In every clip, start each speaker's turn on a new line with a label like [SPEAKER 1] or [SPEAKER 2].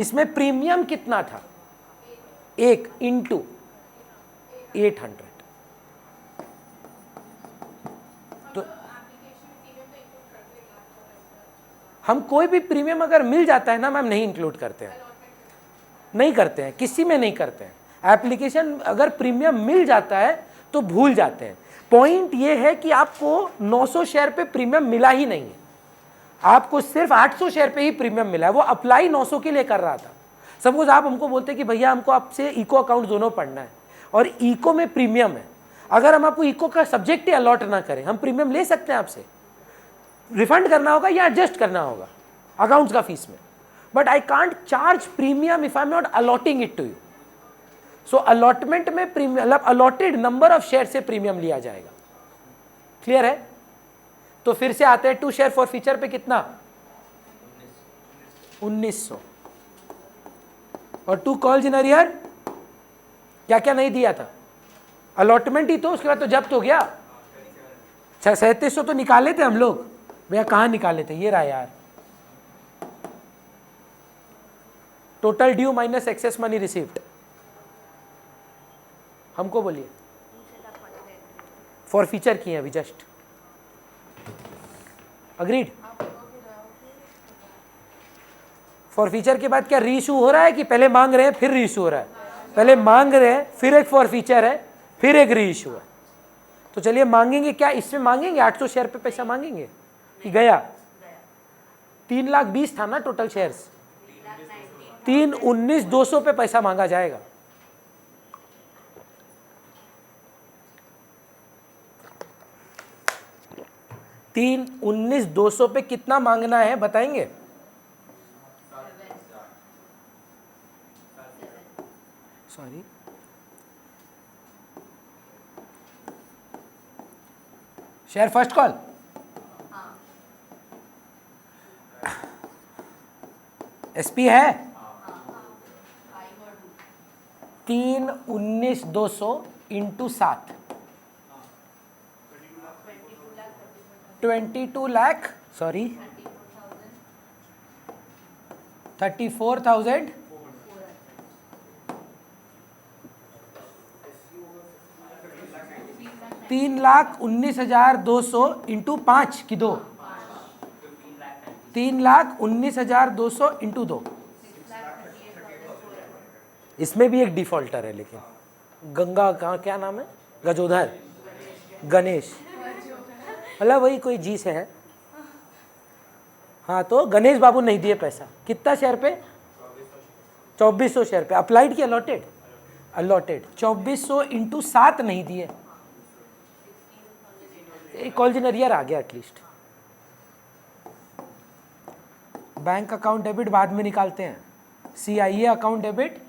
[SPEAKER 1] इसमें प्रीमियम कितना था? 1 इंटू 800। तो हम कोई भी प्रीमियम अगर मिल जाता है ना मैम, नहीं इंक्लूड करते हैं, नहीं करते हैं, किसी में नहीं करते हैं। एप्लीकेशन अगर प्रीमियम मिल जाता है तो भूल जाते हैं। पॉइंट ये है कि आपको 900 शेयर पे प्रीमियम मिला ही नहीं है, आपको सिर्फ 800 शेयर पे ही प्रीमियम मिला है। वो अप्लाई 900 के लिए कर रहा था। सपोज आप हमको बोलते कि भैया हमको आपसे इको अकाउंट दोनों पढ़ना है और इको में प्रीमियम है, अगर हम आपको इको का सब्जेक्ट ही अलॉट ना करें, हम प्रीमियम ले सकते हैं आपसे, रिफंड करना होगा या एडजस्ट करना होगा अकाउंट्स का फीस में, but I can't charge premium if I am not allotting it to you. So allotment में प्रीमियम मतलब अलॉटेड नंबर ऑफ शेयर से प्रीमियम लिया जाएगा। क्लियर है? तो फिर से आते हैं 2 शेयर फॉर फीचर पे कितना? 1900। और 2 कॉल्स इन अरियर क्या क्या नहीं दिया था? अलॉटमेंट ही तो, उसके बाद तो जब्त हो गया। 3700 तो निकाले थे हम लोग भैया, कहाँ निकाले थे? ये रहा यार, total due minus excess money received. हमको बोलिए, फॉर फीचर किए अभी जस्ट। अग्रीड? फॉर फीचर के बाद क्या रीइशू हो रहा है कि पहले मांग रहे हैं फिर रीइशू हो रहा है? पहले मांग रहे हैं, फिर एक फॉर फीचर है, फिर एक रीइशू है। तो चलिए मांगेंगे क्या इसमें? मांगेंगे 800 शेयर पे पैसा मांगेंगे कि गया? 3,20,000 था ना टोटल शेयर्स, 3,19,200 पे पैसा मांगा जाएगा। तीन 19,200 पे कितना मांगना है बताएंगे? Sorry, share first call SP है 3,19,200 इंटू 7, 22 लाख, सॉरी 34,000 3,19,200 इंटू 5 की 2, 3,19,200 इंटू 2। इसमें भी एक डिफॉल्टर है, लेकिन गंगा का क्या नाम है? गजोधर, गणेश, मतलब वही कोई जी से है। हाँ, तो गणेश बाबू नहीं दिए पैसा। कितना शेयर पे? 2400 शेयर पे। अप्लाइड की अलॉटेड? अलॉटेड 2400 इंटू 7 नहीं दिए, कॉल इन अरियर आ गया एटलीस्ट। बैंक अकाउंट डेबिट बाद में निकालते हैं, CIA अकाउंट डेबिट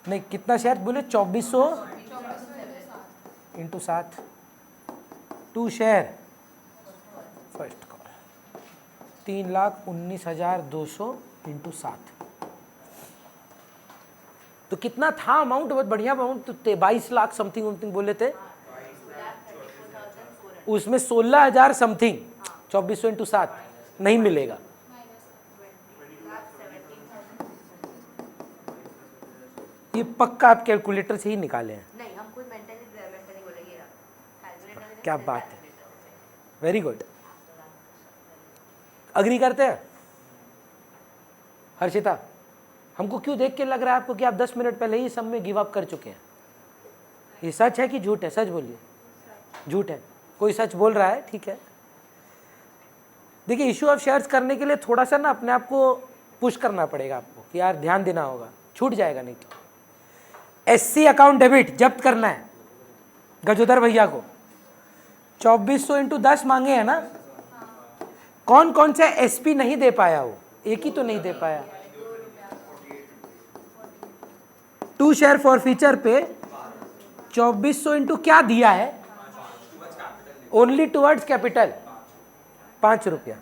[SPEAKER 1] नहीं, कितना शेयर बोले? 2400 into 7, 2 share first call, 3,19,200 into 7। तो कितना था अमाउंट? बहुत बढ़िया अमाउंट, तो 22 लाख समथिंग बोले थे, उसमें 16,000 समथिंग 2400 इंटू 7 नहीं मिलेगा। ये पक्का आप कैलकुलेटर से ही निकाले हैं?
[SPEAKER 2] नहीं, हम खुद मेंटली बोलेंगे।
[SPEAKER 1] क्या बात है, वेरी गुड। अग्री करते हैं? हर्षिता, हमको क्यों देख के लग रहा है आपको कि आप 10 मिनट पहले ही सब में गिव अप कर चुके हैं? ये सच है कि झूठ है? सच बोलिए। झूठ है? कोई सच बोल रहा है? ठीक है। देखिए, इशू ऑफ शेयर्स करने के लिए थोड़ा सा ना अपने आप को पुश करना पड़ेगा आपको कि यार ध्यान देना होगा, छूट जाएगा नहीं तो। SC अकाउंट डेबिट जब्त करना है गजोधर भैया को, 2400 इंटू 10 मांगे हैं ना। कौन कौन से SP नहीं दे पाया? वो एक ही तो नहीं दे पाया। 2 शेयर फॉर फीचर पे 2400 इंटू क्या दिया है? ओनली टुवर्ड्स कैपिटल 5 रुपया।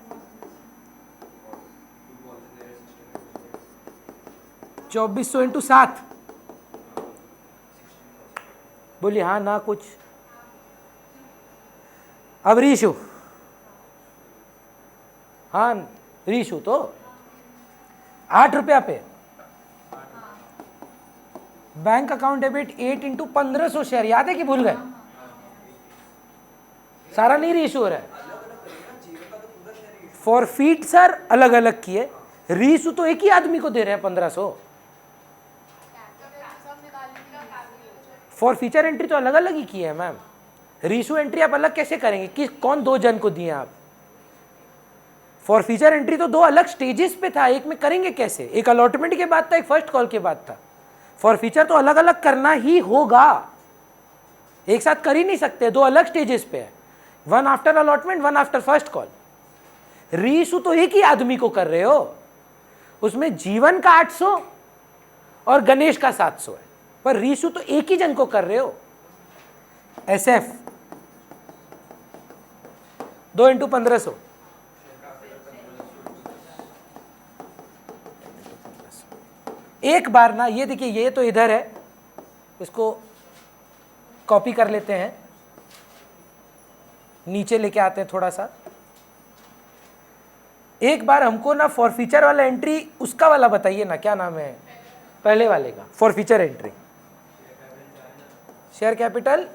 [SPEAKER 1] 2400 इंटू 7, बोलिए हाँ ना कुछ। अब रीशू, हाँ रीशू तो ₹8 पे। Bank account debit 8 into 1500 share, याद है कि भूल गए? सारा नहीं रीइशू हो रहा है। फॉरफीट सर अलग अलग किए, रीइशू तो एक ही आदमी को दे रहे हैं 1500। फॉर फीचर एंट्री तो अलग अलग ही की है मैम, रीइशू एंट्री आप अलग कैसे करेंगे कि कौन 2 जन को दिए आप? फॉर फीचर एंट्री तो 2 अलग स्टेजेस पे था, एक में करेंगे कैसे? एक अलॉटमेंट के बाद था, एक फर्स्ट कॉल के बाद था। फॉर फीचर तो अलग अलग करना ही होगा, एक साथ कर ही नहीं सकते, 2 अलग स्टेजेस पे है, 1 after allotment 1 after first call. Reissue तो एक ही आदमी को कर रहे हो, उसमें जीवन का 800 और गणेश का 700 है, पर रीइशू तो एक ही जन को कर रहे हो। एसएफ 2 इंटू 1500, एक बार ना, ये देखिए ये तो इधर है, इसको कॉपी कर लेते हैं, नीचे लेके आते हैं थोड़ा सा। एक बार हमको ना फॉर फीचर वाला एंट्री उसका वाला बताइए ना, क्या नाम है पहले वाले का? Forfeiture entry share capital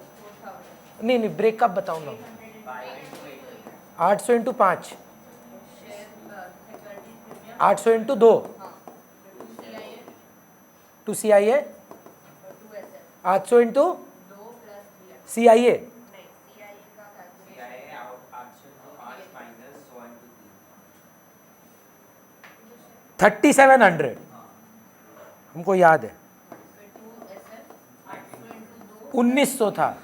[SPEAKER 1] नहीं ब्रेकअप बताऊंगा। 800 into 5, 800 into 2 to CIA, 800 into CIA, 3700 हमको याद है। 1900 था,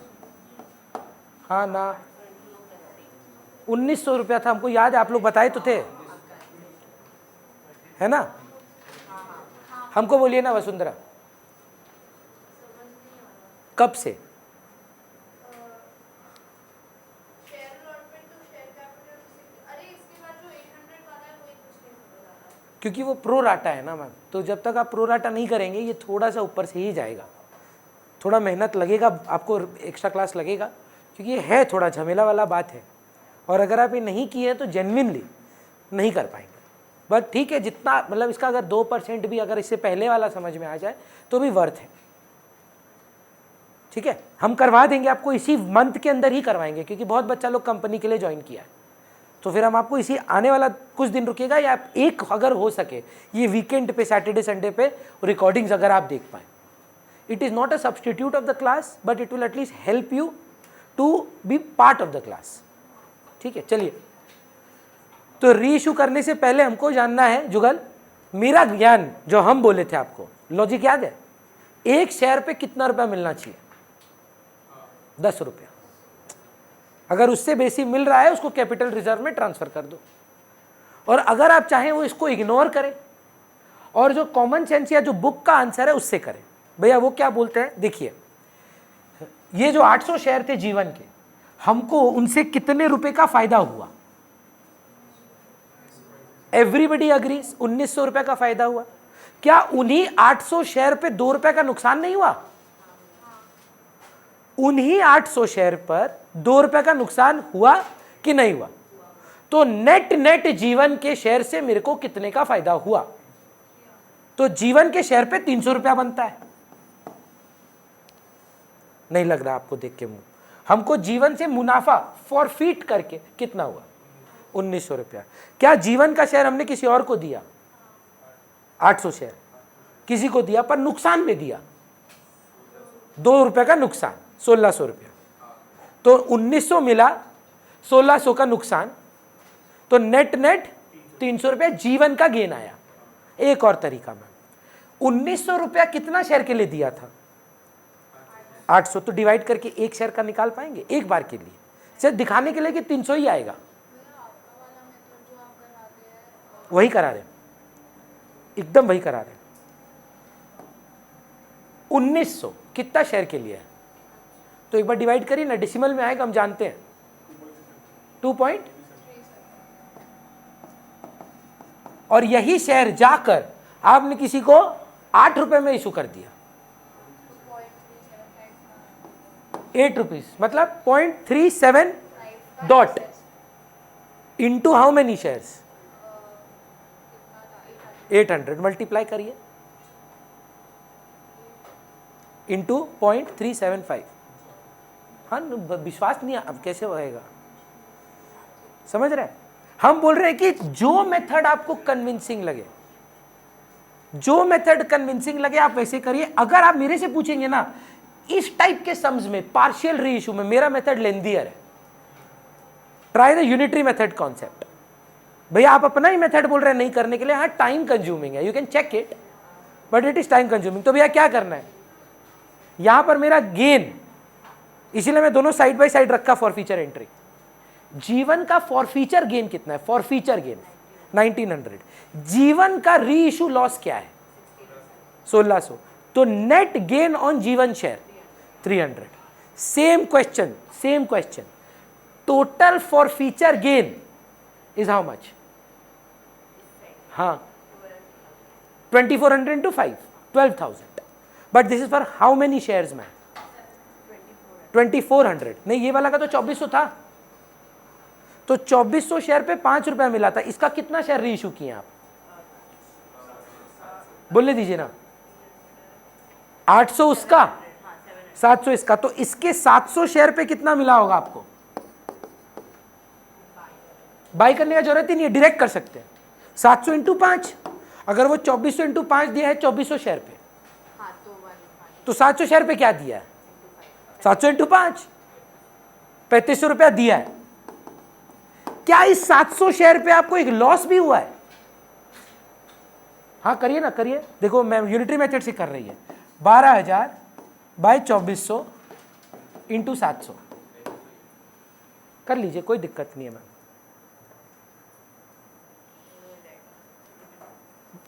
[SPEAKER 1] हाँ ना 1900 रुपया था, हमको याद है, आप लोग बताए तो थे, है ना? हमको बोलिए ना वसुंधरा, कब से? क्योंकि वो प्रो राटा है ना मैम, तो जब तक आप प्रो राटा नहीं करेंगे ये थोड़ा सा ऊपर से ही जाएगा, थोड़ा मेहनत लगेगा आपको, एक्स्ट्रा क्लास लगेगा, क्योंकि ये है थोड़ा झमेला वाला बात है, और अगर आप ये नहीं किए तो जेन्युइनली नहीं कर पाएंगे। बट ठीक है, जितना मतलब इसका अगर 2% भी अगर इससे पहले वाला समझ में आ जाए तो भी वर्थ है, ठीक है? हम करवा देंगे आपको, इसी मंथ के अंदर ही करवाएंगे, क्योंकि बहुत बच्चा लोग कंपनी के लिए ज्वाइन किया है, तो फिर हम आपको इसी आने वाला कुछ दिन रुकेगा, या आप एक अगर हो सके ये वीकेंड पे सैटरडे संडे पे रिकॉर्डिंग्स अगर आप देख पाए, it is not a substitute of the class but it will at least help you to be part of the class, ठीक है? चलिए, तो रीइशू करने से पहले हमको जानना है जुगल, मेरा ज्ञान जो हम बोले थे आपको, लॉजिक याद है? एक शेयर पे कितना रुपया मिलना चाहिए? 10 रुपया। अगर उससे बेसी मिल रहा है उसको कैपिटल रिजर्व में ट्रांसफर कर दो, और अगर आप चाहें वो इसको इग्नोर करें और जो कॉमन सेंस या जो बुक का आंसर है उससे करें। भैया वो क्या बोलते हैं, देखिए ये जो 800 शेयर थे जीवन के, हमको उनसे कितने रुपए का फायदा हुआ? एवरीबडी अग्रीज 1900 रुपए का फायदा हुआ। क्या उन्हीं 800 शेयर पे 2 रुपए का नुकसान नहीं हुआ? उन्हीं 800 शेयर पर 2 रुपए का नुकसान हुआ कि नहीं हुआ? तो नेट जीवन के शेयर से मेरे को कितने का फायदा हुआ? तो जीवन के शेयर पे 300 रुपया बनता है। नहीं लग रहा आपको देख के मुंह? हमको जीवन से मुनाफा फॉरफीट करके कितना हुआ? 1900 रुपया। क्या जीवन का शेयर हमने किसी और को दिया? 800 शेयर किसी को दिया, पर नुकसान में दिया 2 रुपए का नुकसान, 1600 रुपया। तो 1900 मिला, 1600 का नुकसान, तो नेट 300 रुपया जीवन का गेन आया। एक और तरीका में 1900 रुपया कितना शेयर के लिए दिया था? 800। तो डिवाइड करके एक शेयर का निकाल पाएंगे एक बार के लिए, सिर्फ दिखाने के लिए कि 300 ही आएगा। वही करा रहे, एकदम वही करा रहे। 1900 कितना शेयर के लिए है? तो एक बार डिवाइड करिए ना, डेसिमल में आएगा, हम जानते हैं 2 और यही शेयर जाकर आपने किसी को 8 रुपए में इशू कर दिया, 8 रुपीज, मतलब 0.37 dot into how many shares? 800 multiply करिए इंटू 0.375। हाँ, विश्वास नहीं, अब कैसे होएगा, समझ रहे हैं? हम बोल रहे हैं कि जो मेथड आपको कन्विंसिंग लगे, जो मेथड कन्विंसिंग लगे आप वैसे करिए। अगर आप मेरे से पूछेंगे ना इस टाइप के सम्स में, पार्शियल रीइश्यू में, मेरा मेथड लेंदियर है। Try the unitary method concept. भैया आप अपना ही मेथड बोल रहे हैं नहीं करने के लिए, हाँ टाइम कंज्यूमिंग है, you can check it but it is time consuming. तो भैया क्या करना है, यहां पर मेरा गेन, इसीलिए मैं दोनों साइड बाय साइड रखा फॉर फीचर एंट्री। जीवन का फॉर फीचर गेन कितना है, फॉर फीचर गेन 1900। जीवन का री इशू लॉस क्या है 1600। तो नेट गेन ऑन जीवन share 300। Same question, total for feature gain is how much? हाँ 2400 into 5 12,000। But this is for how many shares man? 2400। नहीं, ये वाला का तो 2400 था, तो 2400 शेयर पे 5 रुपया मिला था। इसका कितना शेयर री इशू किए आप, बोले दीजिए ना। 800 उसका, 700 इसका, तो इसके 700 शेयर पे कितना मिला होगा आपको? बाई करने का जरूरत ही नहीं है, डायरेक्ट कर सकते हैं। 700 इंटू 5, अगर वो 2400 इंटू 5 दिया है 2400 शेयर पे, तो 700 शेयर पे क्या दिया है? 700 इंटू 5 3500 रुपया दिया है। क्या इस 700 शेयर पे आपको एक लॉस भी हुआ है? हाँ करिए ना, करिए, देखो मैं यूनिटरी मेथड से कर रही है। 12,000 बाई 2400 इंटू 700 कर लीजिए, कोई दिक्कत नहीं है मैम।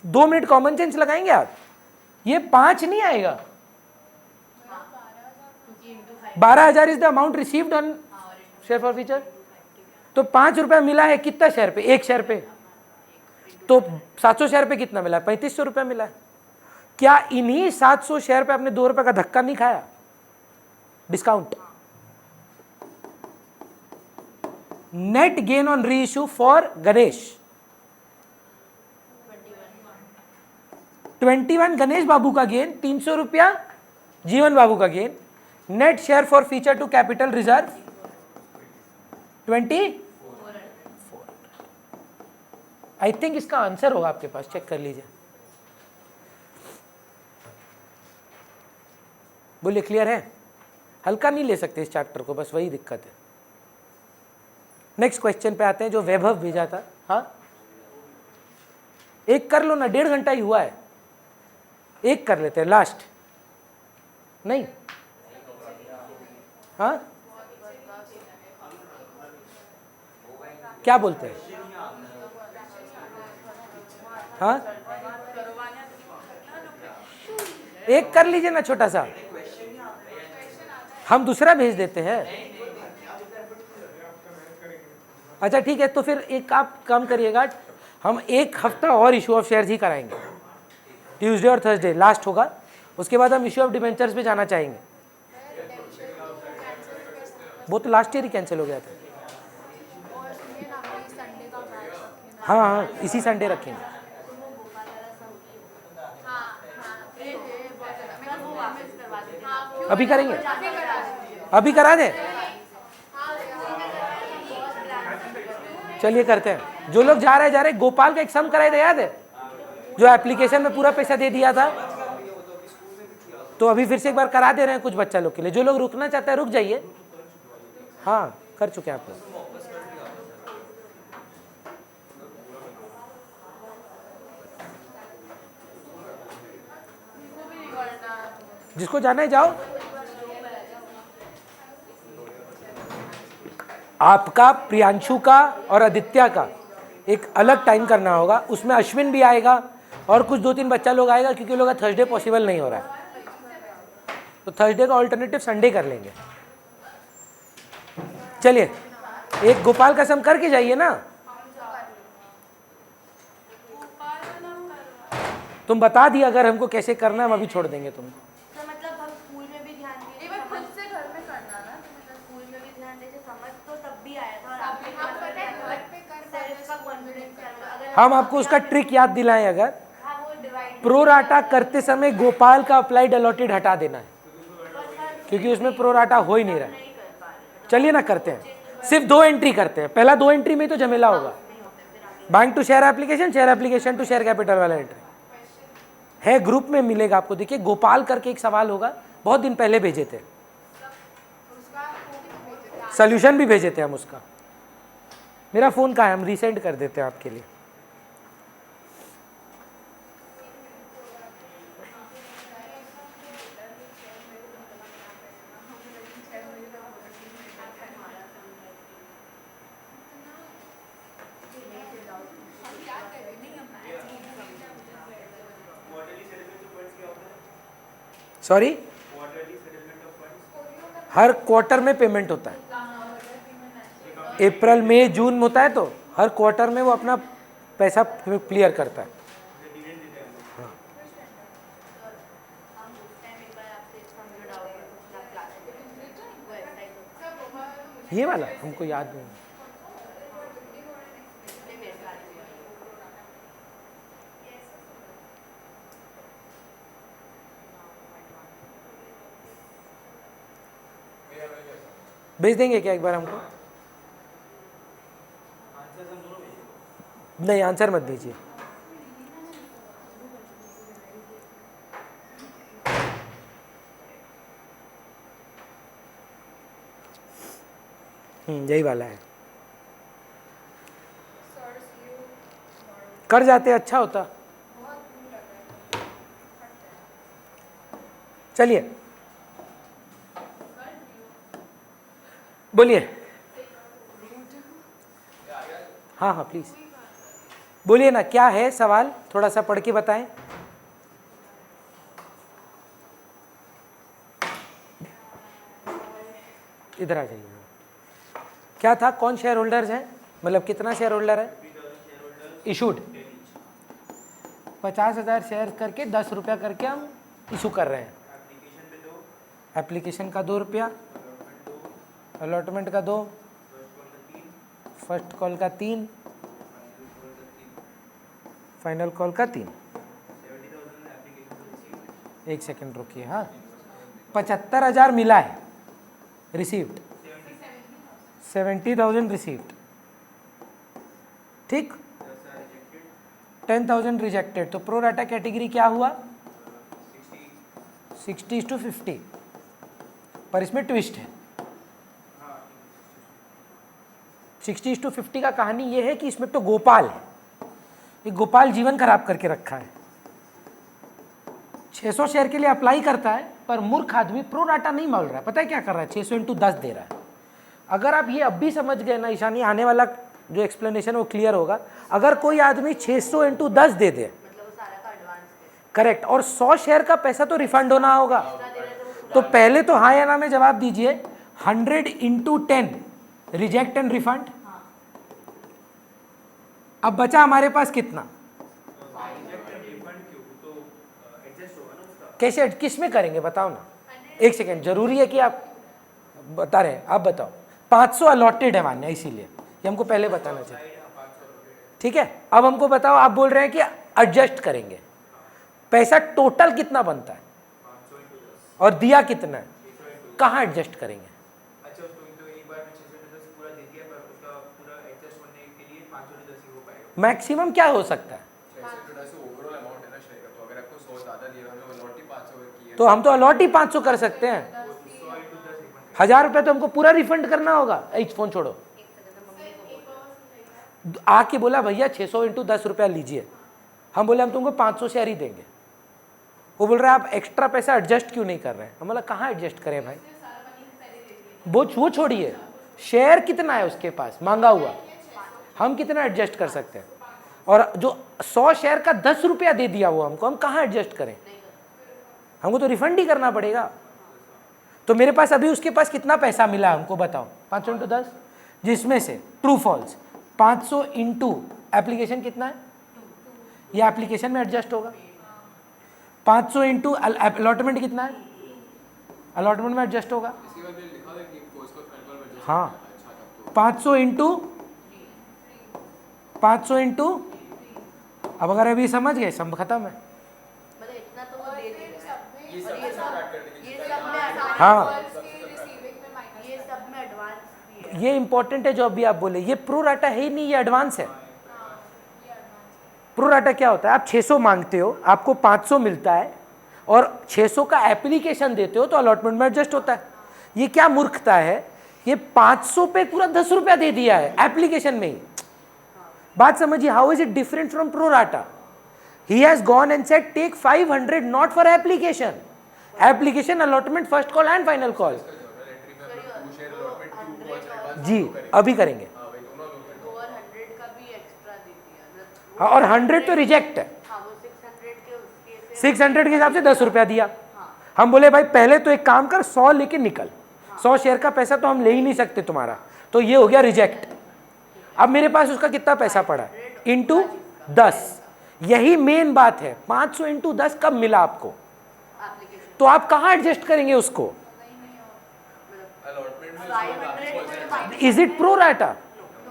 [SPEAKER 1] 2 मिनट कॉमन सेंस लगाएंगे आप, ये 5 नहीं आएगा। 12,000 is the amount received on share for feature. तो 5 रुपया मिला है कितना शेयर पे? एक शेयर पे। तो 700 शेयर पे कितना मिला है? 3500 रुपया मिला है। क्या इन्हीं 700 शेयर पे आपने 2 रुपए का धक्का नहीं खाया discount? Net gain on reissue for Ganesh 21 Ganesh Babu का गेन, 300 रुपया जीवन बाबू का gain. Net share forfeiture to capital reserve 24। I think इसका आंसर होगा आपके पास, चेक कर लीजिए। बोलिए क्लियर है? हल्का नहीं ले सकते इस चैप्टर को, बस वही दिक्कत है। नेक्स्ट क्वेश्चन पे आते हैं जो वैभव भेजा था। हाँ एक कर लो ना, 1.5 घंटा ही हुआ है, एक कर लेते हैं लास्ट। नहीं हाँ क्या बोलते हैं? हाँ एक कर लीजिए ना छोटा सा, हम दूसरा भेज देते हैं। अच्छा ठीक है, तो फिर एक आप काम करिएगा, हम 1 हफ्ता और इशू ऑफ शेयर्स ही कराएंगे, ट्यूसडे और थर्सडे लास्ट होगा। उसके बाद हम इशू ऑफ डिबेंचर्स पे जाना चाहेंगे। वो तो लास्ट ईयर ही कैंसिल हो गया था। हाँ हाँ इसी संडे रखेंगे। अभी करेंगे, अभी करा दें। चलिए करते हैं। जो लोग जा रहे गोपाल का एक सम कराए थे, याद है? जो एप्लीकेशन में पूरा पैसा दे दिया था, तो अभी फिर से एक बार करा दे रहे हैं कुछ बच्चा लोग के लिए। जो लोग रुकना चाहते हैं रुक जाइए। हाँ कर चुके हैं आप लोग। जिसको जाना है जाओ। आपका, प्रियांशु का और आदित्य का एक अलग टाइम करना होगा, उसमें अश्विन भी आएगा और कुछ 2-3 बच्चा लोग आएगा, क्योंकि लोग थर्सडे पॉसिबल नहीं हो रहा है, तो थर्सडे का ऑल्टरनेटिव संडे कर लेंगे। चलिए एक गोपाल का सम करके जाइए ना। तुम बता दिया अगर हमको कैसे करना है, हम अभी छोड़ देंगे तुमको।
[SPEAKER 2] मतलब हम स्कूल में भी ध्यान दें, एक बार खुद से घर में करना ना, तो मतलब स्कूल में भी ध्यान दें, समझ तो तब भी आया था। और आप पता है घर पे कर सेल्फ का कॉन्फिडेंस, अगर
[SPEAKER 1] हम आपको उसका ट्रिक याद दिलाएं, अगर प्रोराटा करते समय गोपाल का अप्लाइड अलॉटेड हटा देना है, क्योंकि उसमें प्रोराटा हो ही नहीं रहा है। चलिए ना करते हैं, सिर्फ 2 एंट्री करते हैं, पहला 2 एंट्री में तो झमेला होगा। Bank to share application, share application to share capital वाला एंट्री है, ग्रुप में मिलेगा आपको। देखिए गोपाल करके एक सवाल होगा, बहुत दिन पहले भेजे थे, सोल्यूशन भी भेजे थे हम उसका। मेरा फोन कहाँ है, हम रीसेंड कर देते हैं आपके लिए। सॉरी, हर क्वार्टर में पेमेंट होता है, अप्रैल मई जून होता है, तो हर क्वार्टर में वो अपना पैसा क्लियर करता है। हाँ। ये वाला हमको याद नहीं। भेज देंगे क्या एक बार हमको? नहीं, आंसर मत भेजिए। यही वाला है, कर जाते अच्छा होता। चलिए बोलिए। हाँ हाँ प्लीज बोलिए ना, क्या है सवाल, थोड़ा सा पढ़ के बताएं। इधर आ जाइए। क्या था, कौन शेयर होल्डर्स हैं, मतलब कितना शेयर होल्डर है? इशूड 50,000 शेयर करके 10 रुपया करके हम इशू कर रहे हैं। एप्लीकेशन का 2 रुपया, अलॉटमेंट का 2, फर्स्ट कॉल का 3, फाइनल कॉल का 3। एक सेकंड रुकिए। हाँ, 75,000 मिला है, रिसीव्ड 70,000 रिसीव्ड, ठीक। 10,000 रिजेक्टेड, तो प्रो राटा कैटेगरी क्या हुआ? 60:50, पर इसमें ट्विस्ट है। 60:50 का कहानी ये है कि इसमें तो गोपाल है, ये गोपाल जीवन खराब करके रखा है। 600 शेयर के लिए अप्लाई करता है, पर मूर्ख आदमी प्रो राटा नहीं माल रहा है। पता है क्या कर रहा है? 600 × 10 दे रहा है। अगर आप ये अब भी समझ गए ना ईशानी, आने वाला जो एक्सप्लेनेशन वो क्लियर होगा। अगर कोई आदमी 600 × 10 दे दे, करेक्ट, और 100 शेयर का पैसा तो रिफंड होना होगा, तो पहले तो हाँ या ना में जवाब दीजिए। 100 × 10 रिजेक्ट एंड रिफंड। अब बचा हमारे पास कितना? कैसे, किस में करेंगे बताओ ना, एक सेकेंड, जरूरी है कि आप बता रहे हैं, आप बताओ। 500 अलॉटेड है मान्य, इसीलिए ये हमको पहले बताना चाहिए, ठीक है। अब हमको बताओ, आप बोल रहे हैं कि एडजस्ट करेंगे, पैसा टोटल कितना बनता है और दिया कितना है, कहाँ एडजस्ट करेंगे? मैक्सिमम क्या हो सकता है? तो हम तो अलॉट ही 500 कर सकते हैं। 1,000 रुपये तो हमको पूरा रिफंड करना होगा। फोन छोड़ो, आके बोला भैया 600 × 10 रुपया लीजिए, हम बोले हम तुमको 500 शेयर ही देंगे। वो बोल रहे हैं आप एक्स्ट्रा पैसा एडजस्ट क्यों नहीं कर रहे हैं? हम बोला कहाँ एडजस्ट करें भाई, वो छोड़िए, शेयर कितना है उसके पास मांगा हुआ, हम कितना एडजस्ट कर सकते हैं? और जो 100 शेयर का 10 रुपया दे दिया वो हमको, हम कहाँ एडजस्ट करें? हमको तो रिफंड ही करना पड़ेगा। तो मेरे पास अभी उसके पास कितना पैसा मिला हमको बताओ? 500 × 10, जिसमें से ट्रू फॉल्स 500 × एप्लीकेशन कितना है, ये एप्लीकेशन में एडजस्ट होगा। 500 × अलॉटमेंट कितना है, अलॉटमेंट में एडजस्ट होगा। हाँ, 500 × अब अगर अभी समझ गए, सब खत्म है।
[SPEAKER 2] इतना तो वो दे देगा।
[SPEAKER 3] ये सब
[SPEAKER 2] और ये
[SPEAKER 3] सब
[SPEAKER 2] सब
[SPEAKER 3] ऐड कर देंगे
[SPEAKER 2] ये
[SPEAKER 3] जितना
[SPEAKER 2] सब में
[SPEAKER 3] यहाँ पे
[SPEAKER 2] advance-
[SPEAKER 1] हाँ।
[SPEAKER 2] ये सब में एडवांस भी है।
[SPEAKER 1] ये इंपॉर्टेंट है जो अभी आप बोले, ये प्रो राटा है ही नहीं, ये एडवांस है। प्रो राटा क्या होता है, आप 600 मांगते हो, आपको 500 मिलता है और 600 का एप्लीकेशन देते हो तो अलॉटमेंट में एडजस्ट होता है। ये क्या मूर्खता है, ये 500 पे पूरा 10 रुपया दे दिया है एप्लीकेशन में ही। बात समझिए, how is it different from pro rata? He has gone and said take 500 not for application, application allotment first call and final call. जी अभी करेंगे।
[SPEAKER 2] तो और 100 का भी एक्स्ट्रा दे दिया।
[SPEAKER 1] हाँ, और 100 तो रिजेक्ट है।
[SPEAKER 2] हाँ, वो 600 के उसके से
[SPEAKER 1] 600 के हिसाब से 10 रुपया दिया।
[SPEAKER 2] हाँ।
[SPEAKER 1] हम बोले भाई पहले तो एक काम कर, 100 लेके निकल, 100 शेयर का पैसा तो हम ले ही नहीं सकते तुम्हारा, तो ये हो गया रिजेक्ट। अब मेरे पास उसका कितना पैसा पड़ा है, इंटू 10। यही मेन बात है, 500 इंटू 10 कब मिला आपको,
[SPEAKER 2] एप्लीकेशन
[SPEAKER 1] तो आप कहाँ एडजस्ट करेंगे उसको?
[SPEAKER 3] अलॉटमेंट में
[SPEAKER 2] 500
[SPEAKER 1] Is it pro rata?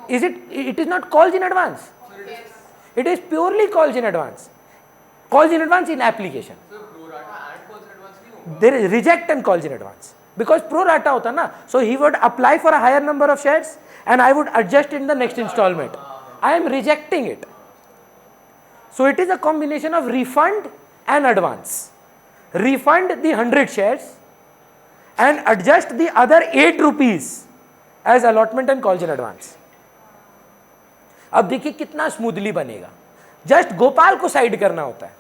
[SPEAKER 1] Is it? It is not calls in advance. It is purely calls in advance. Calls in advance in application.
[SPEAKER 3] Pro rata and calls advance नहीं होगा।
[SPEAKER 1] There is reject and calls in advance because pro rata होता ना. So he would apply for a higher number of shares and I would adjust in the next installment. I am rejecting it. So it is a combination of refund and advance. Refund the 100 shares and adjust the other 8 rupees as allotment and calls in advance. अब देखिए कितना smoothly बनेगा, just Gopal को side करना होता है,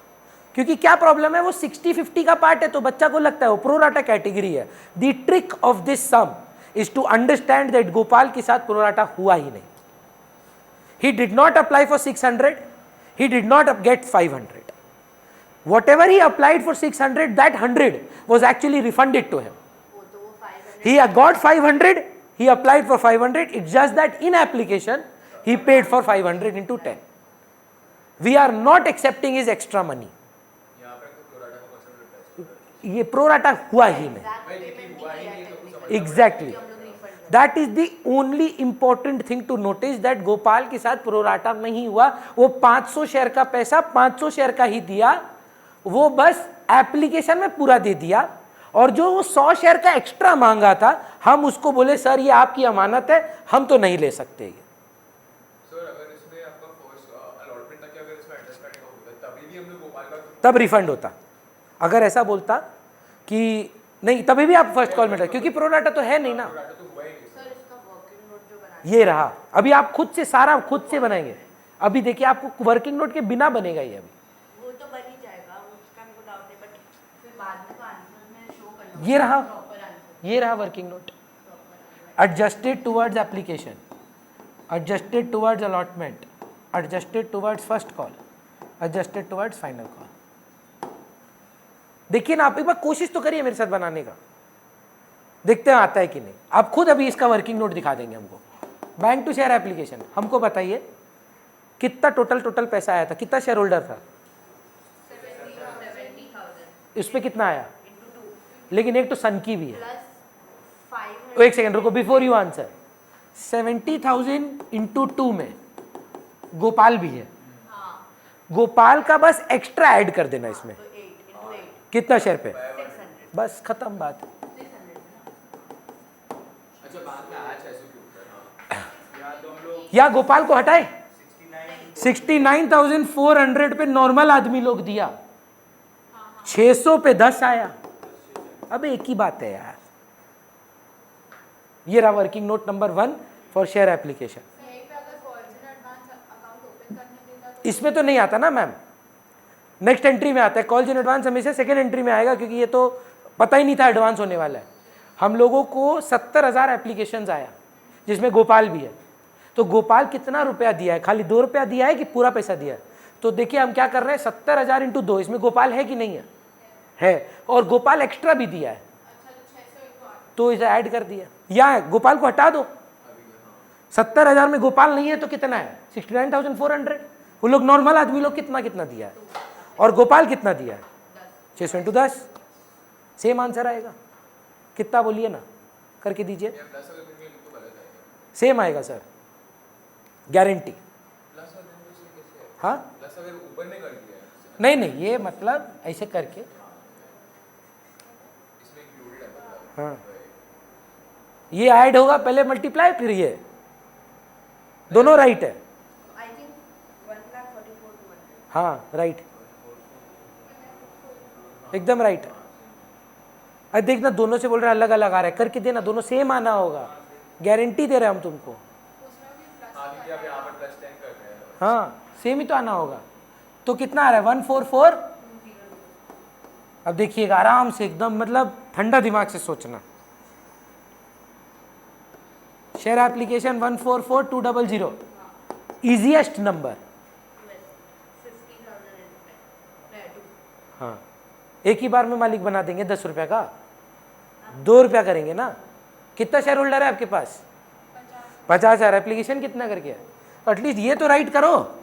[SPEAKER 1] क्योंकि क्या प्रॉब्लम है, वो 60-50 का पार्ट है तो बच्चा को लगता है वो प्रो राटा कैटेगरी है। The trick of this sum is to understand that Gopal के साथ प्रो राटा हुआ ही नहीं। He did not apply for 600, he did not get 500. Whatever he applied for 600, that 100 was actually refunded to him.
[SPEAKER 2] वो तो वो 500
[SPEAKER 1] He got 500, he applied for 500. It's just that in application he paid for 500 into 10. We are not accepting his extra money.
[SPEAKER 3] यहाँ पे तो pro rata का percent
[SPEAKER 1] ये pro rata हुआ ही नहीं।
[SPEAKER 2] पेमेंट
[SPEAKER 3] हुआ ही नहीं तो कुछ समझ
[SPEAKER 1] Exactly.
[SPEAKER 2] हम लोग refund
[SPEAKER 1] That is the only important thing to notice that Gopal के साथ प्रो राटा नहीं हुआ। वो 500 शेयर का पैसा 500 शेयर का ही दिया, वो बस एप्लीकेशन में पूरा दे दिया, और जो वो 100 शेयर का एक्स्ट्रा मांगा था हम उसको बोले सर ये आपकी अमानत है, हम तो नहीं ले सकते ये।
[SPEAKER 3] सर अगर इसमें आपका फर्स्ट अलॉटमेंट तक अगर इसमें एडजस्ट करने का होता तभी भी हम लोग गोपाल का
[SPEAKER 1] तब रिफंड होता। अगर ऐसा बोलता कि नहीं तभी भी आप फर्स्ट कॉल में, क्योंकि प्रो राटा तो है नहीं ना।
[SPEAKER 3] राटा तो हुआ ही नहीं।
[SPEAKER 2] सर इसका वर्किंग नोट जो बना
[SPEAKER 1] ये रहा, अभी आप खुद से सारा खुद से बनाएंगे। अभी देखिए आपको वर्किंग नोट के बिना बनेगा ये अभी।
[SPEAKER 2] वो तो बन ही जाएगा, उसका मेरे को डाउट नहीं, बट फिर बाद में तो आंसर में शो करना
[SPEAKER 1] ये रहा,
[SPEAKER 2] प्रॉपर आंसर
[SPEAKER 1] ये रहा working note. Adjusted towards application, adjusted towards allotment, adjusted towards first call, adjusted towards final call. देखिए ना, आप एक बार कोशिश तो करिए मेरे साथ बनाने का, देखते हैं आता है कि नहीं। आप खुद अभी इसका वर्किंग नोट दिखा देंगे हमको। बैंक टू शेयर एप्लीकेशन, हमको बताइए कितना टोटल पैसा आया था, कितना शेयर होल्डर था,
[SPEAKER 2] 70,000
[SPEAKER 1] इस पे कितना आया,
[SPEAKER 2] into 2
[SPEAKER 1] लेकिन एक तो सन की भी है।
[SPEAKER 2] प्लस 500
[SPEAKER 1] तो एक सेकंड रुको, बिफोर यू आंसर, 70,000 इंटू 2 में गोपाल भी है,
[SPEAKER 2] हाँ
[SPEAKER 1] गोपाल का बस एक्स्ट्रा ऐड कर देना इसमें।
[SPEAKER 2] तो 8 into 8
[SPEAKER 1] कितना शेयर पे,
[SPEAKER 2] 600
[SPEAKER 1] बस खत्म बात।
[SPEAKER 2] 600
[SPEAKER 3] अच्छा बाद में आया 600 के ऊपर। हाँ या तो हम लोग
[SPEAKER 1] या गोपाल को हटाए, 69,400 पे नॉर्मल आदमी लोग दिया, 600 पे 10 आया। अब एक ही बात है यार। ये रहा working note number 1 for share application. इसमें तो नहीं आता ना मैम, नेक्स्ट एंट्री में आता है। कॉल्स इन एडवांस हमेशा सेकेंड एंट्री में आएगा, क्योंकि ये तो पता ही नहीं था एडवांस होने वाला है। हम लोगों को 70,000 एप्लीकेशंस आया जिसमें गोपाल भी है, तो गोपाल कितना रुपया दिया है, खाली 2 रुपया दिया है कि पूरा पैसा दिया है? तो देखिए हम क्या कर रहे हैं, 70,000 इंटू 2, इसमें गोपाल है कि नहीं है, है, और गोपाल एक्स्ट्रा भी दिया है, तो इसे ऐड कर दिया। या गोपाल को हटा दो, 70,000 में गोपाल नहीं है तो कितना है, 69,400। वो लोग नॉर्मल आदमी लोग कितना कितना दिया है, और गोपाल कितना दिया है, 600 इंटू 10, सेम आंसर आएगा। कितना बोलिए ना, करके दीजिए,
[SPEAKER 3] प्लस अगर देंगे तो गलत आएगा।
[SPEAKER 1] सेम आएगा सर, गारंटी।
[SPEAKER 3] प्लस अगर देंगे तो कैसे है?
[SPEAKER 1] हाँ
[SPEAKER 3] प्लस अगर ऊपर ने कर दिया है
[SPEAKER 1] नहीं नहीं, ये मतलब ऐसे करके,
[SPEAKER 3] इसमें इंक्लूडेड है मतलब।
[SPEAKER 1] हाँ ये ऐड होगा पहले मल्टीप्लाई फिर ये, दोनों राइट है।
[SPEAKER 2] I think 1,44,200।
[SPEAKER 1] हाँ राइट, एकदम राइट है। अरे देखना दोनों से बोल रहे हैं अलग अलग आ रहा है, करके देना, दोनों सेम आना होगा, गारंटी दे रहे हैं हम तुमको।
[SPEAKER 3] हाँ क्योंकि आप यहाँ पर +10 कर रहे हैं।
[SPEAKER 1] हाँ सेम ही तो आना होगा। तो कितना आ रहा है 144। अब देखिएगा आराम से एकदम, मतलब ठंडा दिमाग से सोचना। Share application 144,200, easiest number.
[SPEAKER 2] 50,000
[SPEAKER 1] हाँ एक ही बार में मालिक बना देंगे 10 रुपये का, 2 रुपया करेंगे ना। कितना शेयर होल्डर है आपके पास? 50,000। एप्लीकेशन कितना करके है? एटलीस्ट ये तो राइट करो।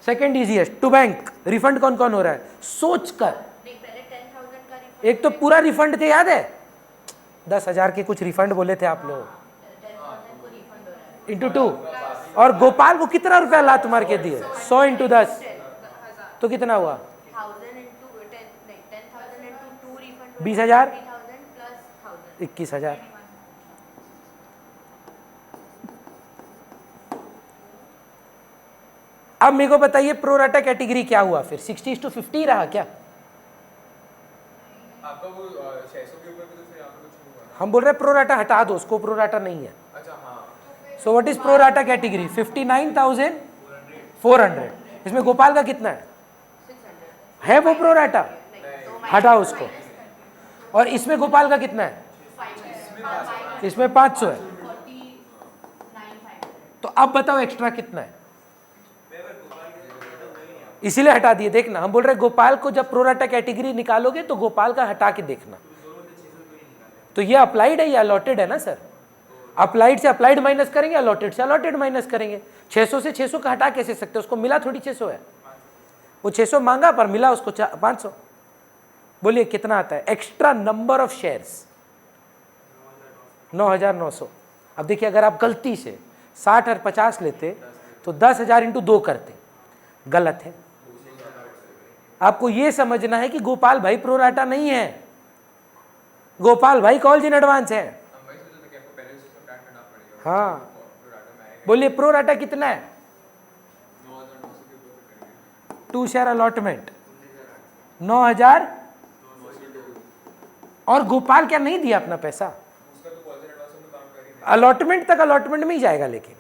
[SPEAKER 1] Second easiest, to bank. Refund कौन कौन हो रहा है सोच कर।
[SPEAKER 2] नहीं, पहले 10,000 का रिफंड।
[SPEAKER 1] एक तो पूरा रिफंड थे, याद है 10,000 के कुछ रिफंड बोले थे आप लोग,
[SPEAKER 2] 10,000 को रिफंड हो रहा है।
[SPEAKER 1] इंटू 2। और गोपाल को कितना रुपया लात मार के दिए? 100 इंटू 10 तो कितना हुआ?
[SPEAKER 2] 1,000 into 10, नहीं 10,000 into 2 रिफंड।
[SPEAKER 1] 20,000
[SPEAKER 2] 20,000 plus 1,000।
[SPEAKER 1] 21,000। अब मेरे को बताइए प्रो राटा कैटेगरी क्या हुआ फिर? 60:50 रहा क्या?
[SPEAKER 3] आपका वो 600 के ऊपर भी तो फिर यहाँ पे कुछ नहीं हुआ ना?
[SPEAKER 1] हम बोल रहे प्रो राटा हटा दो, उसको प्रो राटा नहीं है।
[SPEAKER 3] अच्छा हाँ।
[SPEAKER 1] So what is pro rata category? 59,400। इसमें गोपाल का कितना है?
[SPEAKER 2] 600
[SPEAKER 1] है वो प्रो राटा?
[SPEAKER 2] नहीं,
[SPEAKER 1] हटाओ उसको। और इसमें गोपाल का कितना है? इसमें 500 है।
[SPEAKER 2] 49,500।
[SPEAKER 1] तो अब बताओ एक्स्ट्रा कितना है? इसीलिए हटा दिए। देखना हम बोल रहे गोपाल को जब प्रोराटा कैटेगरी निकालोगे तो गोपाल का हटा के देखना। तो ये अप्लाइड है या अलॉटेड है ना सर? अप्लाइड से अप्लाइड माइनस करेंगे, अलॉटेड से अलॉटेड माइनस करेंगे। 600 से 600 का हटा कैसे सकते? उसको मिला थोड़ी 600 है, वो 600 मांगा पर मिला उसको 500। बोलिए कितना आता है एक्स्ट्रा नंबर ऑफ शेयर्स? 9,900। अब देखिए अगर आप गलती से 60 और 50 लेते तो 10,000 इंटू 2 करते, गलत है। आपको यह समझना है कि गोपाल भाई प्रोराटा नहीं है, गोपाल भाई कॉल्स इन एडवांस है।
[SPEAKER 3] हम वही सोच रहे थे कि आपको पहले उसको स्टार्ट करना पड़ेगा।
[SPEAKER 1] हाँ
[SPEAKER 3] प्रोराटा में आएगा।
[SPEAKER 1] बोलिए प्रोराटा कितना है?
[SPEAKER 3] 9,900 के ऊपर तो करेंगे।
[SPEAKER 1] 2 शेयर अलॉटमेंट 9,000। और गोपाल क्या नहीं दिया अपना पैसा?
[SPEAKER 3] उसका तो कॉल एडवांस में काम कर ही नहीं।
[SPEAKER 1] अलॉटमेंट तक अलॉटमेंट में ही जाएगा। लेकिन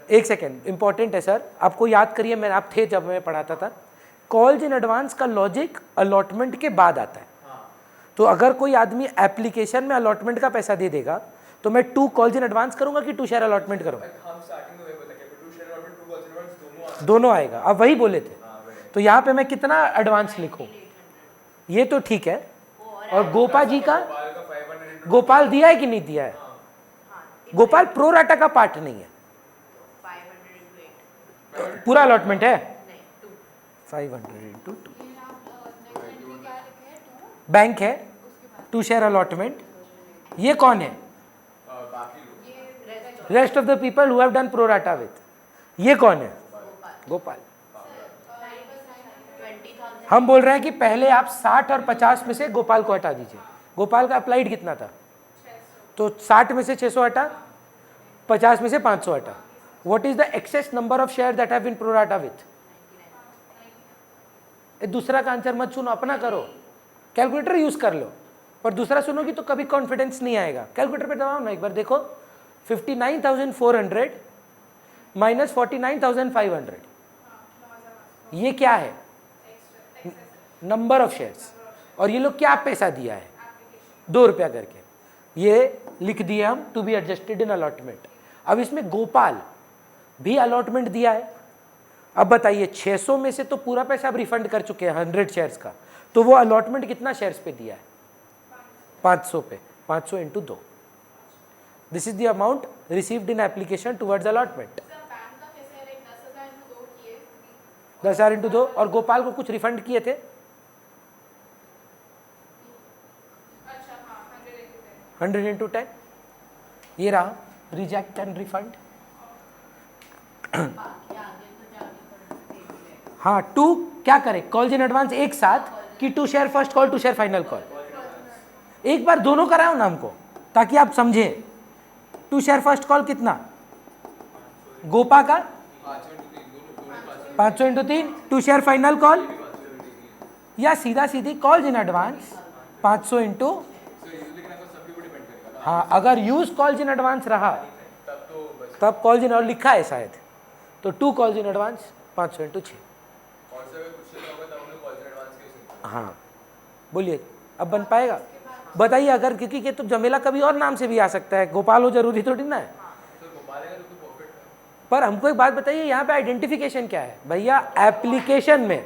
[SPEAKER 1] एक सेकेंड इंपॉर्टेंट है सर, आपको याद करिए, मैं आप थे जब मैं पढ़ाता था, कॉल्स इन एडवांस का लॉजिक अलॉटमेंट के बाद आता है। तो अगर कोई आदमी एप्लीकेशन में अलॉटमेंट का पैसा दे देगा तो मैं 2 कॉल्स इन एडवांस करूंगा कि 2 शेयर अलॉटमेंट करूंगा?
[SPEAKER 3] हम स्टार्टिंग में वही बोला कि 2 शेयर अलॉटमेंट 2 कॉल एडवांस दोनों
[SPEAKER 1] दोनों आएगा। अब वही बोले थे।
[SPEAKER 3] हाँ वही।
[SPEAKER 1] तो यहाँ पे मैं कितना एडवांस लिखूं? ये तो ठीक है। और गोपा जी का,
[SPEAKER 3] गोपाल का 500 into
[SPEAKER 1] गोपाल दिया है कि नहीं दिया है? गोपाल प्रोराटा का पार्ट नहीं है,
[SPEAKER 2] 500 into 8।
[SPEAKER 1] पूरा अलॉटमेंट है।
[SPEAKER 2] नहीं 2।
[SPEAKER 1] 500 इंटू 2 बैंक है, 2 शेयर अलॉटमेंट। ये कौन है?
[SPEAKER 3] बाकी लोग।
[SPEAKER 1] Rest of the people who have done pro rata with. ये कौन है? गोपाल।
[SPEAKER 2] 20,000।
[SPEAKER 1] हम बोल रहे हैं कि पहले आप 60 और 50 में से गोपाल को हटा दीजिए। गोपाल का अप्लाइड कितना था? तो 60 में से 600 हटा, 50 में से 500 हटा। What is the excess number of share that have been pro rata with? दूसरा का आंसर मत सुनो, अपना करो, कैलकुलेटर यूज कर लो। पर दूसरा सुनोगी तो कभी कॉन्फिडेंस नहीं आएगा। कैलकुलेटर पे दबाओ ना एक बार, देखो 59,400 माइनस 49,500, ये क्या है? Number of shares. और ये लोग क्या पैसा दिया है? 2 रुपया करके। ये लिख दिए हम to be adjusted in allotment. अब इसमें गोपाल भी अलॉटमेंट दिया है। अब बताइए 600 में से तो पूरा पैसा अब रिफंड कर चुके हैं 100 शेयर्स का, तो वो अलॉटमेंट कितना शेयर्स पे दिया है? 500 पे। 500 into 2, this is the amount received in application towards allotment. 10,000 into 2। और गोपाल को कुछ रिफंड किए थे? 100 इंटू 10। ये रहा रिजेक्ट एंड रिफंड। हाँ, टू क्या करें, कॉल्स इन एडवांस एक साथ कि to share first call, to share final call. एक बार दोनों कराओ ना हमको, ताकि आप समझें। टू शेयर फर्स्ट कॉल कितना, गोपा का 500x3, to share final call, या सीधा सीधी कॉल्स इन एडवांस 500 इंटू, हाँ अगर यूज कॉल्स इन एडवांस रहा तब कॉल्स इन, और लिखा है शायद, तो 2 कॉल्स इन एडवांस 500 इंटू 6। हाँ बोलिए, अब बन पाएगा? बताइए। अगर क्योंकि ये तो जमेला कभी और नाम से भी आ सकता है, गोपाल हो जरूरी थोड़ी ना है। पर हमको एक बात बताइए, यहाँ पे आइडेंटिफिकेशन क्या है भैया? एप्लीकेशन में,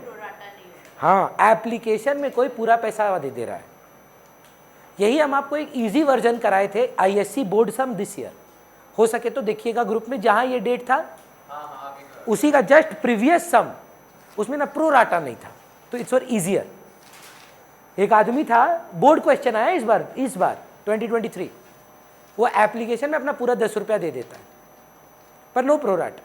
[SPEAKER 1] हाँ एप्लीकेशन में कोई पूरा पैसा दे रहा है। यही हम आपको एक इजी वर्जन कराए थे ISC board some this year, हो सके तो देखिएगा ग्रुप में, जहां ये डेट था उसी का जस्ट प्रीवियस सम, उसमें ना प्रो राटा नहीं था, तो इट्स फॉर इजियर। एक आदमी था, बोर्ड क्वेश्चन आया इस बार 2023, वो एप्लीकेशन में अपना पूरा 10 रुपया दे देता है पर नो प्रो राटा।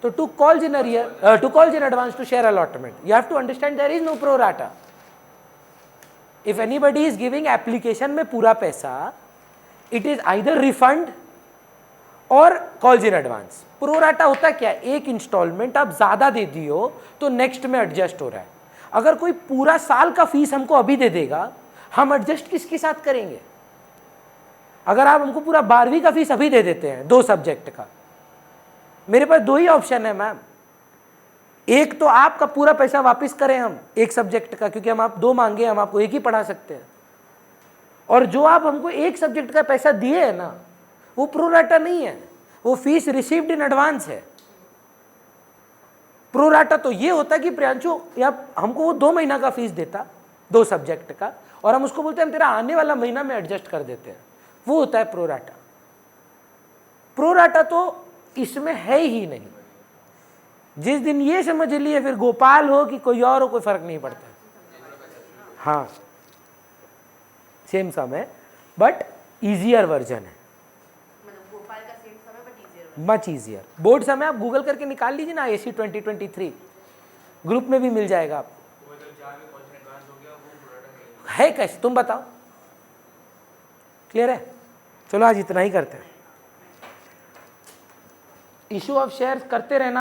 [SPEAKER 1] तो to calls in arrear, to calls in advance to share allotment, you have to understand there is no pro rata. If anybody is giving application में पूरा पैसा, इट इज आइदर रिफंड और calls in advance. Pro rata होता क्या, एक instalment आप ज्यादा दे दियो तो नेक्स्ट में एडजस्ट हो रहा है। अगर कोई पूरा साल का फीस हमको अभी दे देगा, हम एडजस्ट किसके साथ करेंगे? अगर आप हमको पूरा 12वीं का फीस अभी दे देते हैं 2 सब्जेक्ट का, मेरे पास 2 ही ऑप्शन है मैम। एक तो आपका पूरा पैसा वापस करें हम एक सब्जेक्ट का, क्योंकि हम आप 2 मांगे, हम आपको एक ही पढ़ा सकते हैं। और जो आप हमको एक सब्जेक्ट का पैसा दिए है ना, वो प्रोराटा नहीं है, वो फीस रिसीव्ड इन एडवांस है। प्रोराटा तो ये होता है कि प्रियांशु या हमको वो 2 महीना का फीस देता 2 सब्जेक्ट का, और हम उसको बोलते हैं हम तेरा आने वाला महीना में एडजस्ट कर देते हैं, वो होता है प्रोराटा। प्रोराटा तो इसमें है ही नहीं। जिस दिन ये समझ लिए, फिर गोपाल हो कि कोई और हो, कोई फर्क नहीं पड़ता। हाँ सेम सम है बट इजियर वर्जन है,
[SPEAKER 2] गोपाल का सेम समय but easier,
[SPEAKER 1] much easier. Board समय आप गूगल करके निकाल लीजिए ना, एसी 2023 ग्रुप में भी मिल जाएगा आपको। है कैसे, तुम बताओ? क्लियर है? चलो आज इतना ही करते हैं। इशू ऑफ शेयर करते रहना।